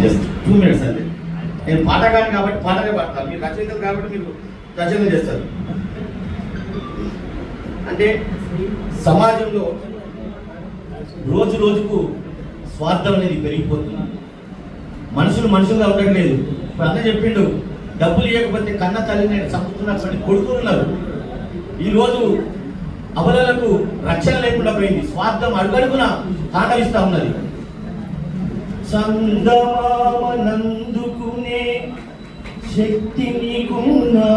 Just 2 minutes అండి. నేను పాటగాని కాబట్టి పాటగా పాడతాను, మీరు రచయితలు కాబట్టి మీరు రచన చేస్తారు. అంటే సమాజంలో రోజు రోజుకు స్వార్థం అనేది పెరిగిపోతుంది. మనుషులుగా ఉండట్లేదు. ఇప్పుడు అన్న చెప్పిండు, డబ్బులు ఇవ్వకపోతే కన్న తల్లిని చంపుతున్నటువంటి కొడుకులు ఉన్నారు. ఈరోజు అబలలకు రక్షణ లేకుండా పోయింది. స్వార్థం అడుగడుగున తాండవిస్తా ఉన్నది. సందమామనందుకునే శక్తి నీకున్నా,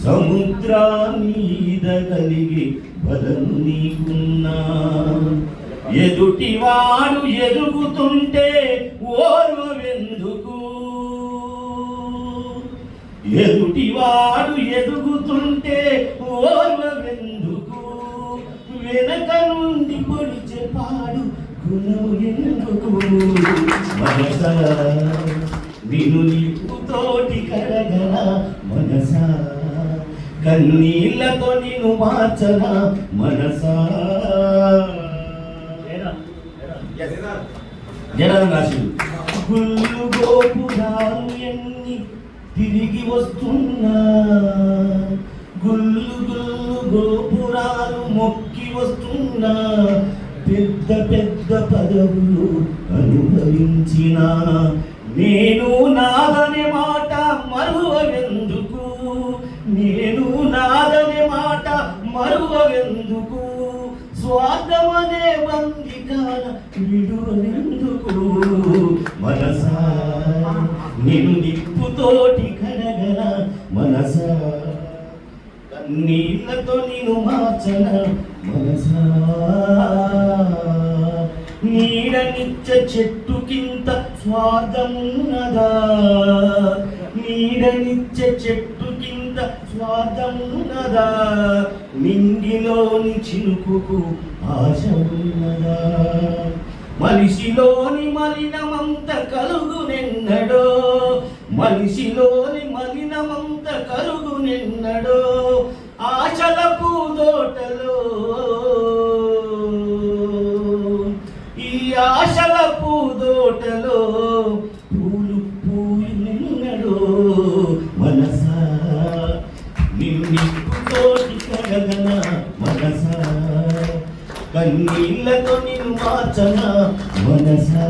సముద్రాన్ని ఈదగలిగే బలం నీకున్నా, ఎదుటివాడు ఎదుగుతుంటే ఓర్వెందుకు, ఎదుటివాడు ఎదుగుతుంటే ఓర్వెందుకు, వెనక నుండి పొడిచే పాడు గుణం ఎందుకు, మనసా నిన్ను నిప్పుతోటి కడగల మనసా, కన్నీళ్లతో నిన్ను మార్చన మనసా. జనం రాశుడు గుళ్ళు గోపురాలు ఎన్ని తిరిగి వస్తున్నా, గుళ్ళు గుళ్ళు గోపురాలు మొక్కి వస్తున్నా, పెద్ద పెద్ద పదవులు అనుభవించిన నేను నాదనే మాట మరువెందుకు, నేను నాదనే మాట మరువెందుకు, స్వార్థమనే బందికాల విడువెందుకు, మనసా నిన్ను నిప్పుతోటి కడగల మనసా, కన్నీళ్లతో నిన్ను మార్చన మనసా, నీడనిచ్చే చెట్టు కింద స్వార్థమున్నదా, నీడనిచ్చే చెట్టు కింద స్వార్థమున్నదా, నింగిలోని చినుకుకు ఆశ ఉన్నదా, మనిషిలోని మలినమంత కలుగునెన్నడో, మనిషిలోని మలినమంత కలుగునెన్నడో, ఆశల పూదోటలో ఈ ఆశల పూదోటలో పూలు పూయునెన్నడో, మనసా నిన్నిప్పుతోటి కడగన మనసా, కన్నీళ్లతో నిన్ను మార్చన మనసా.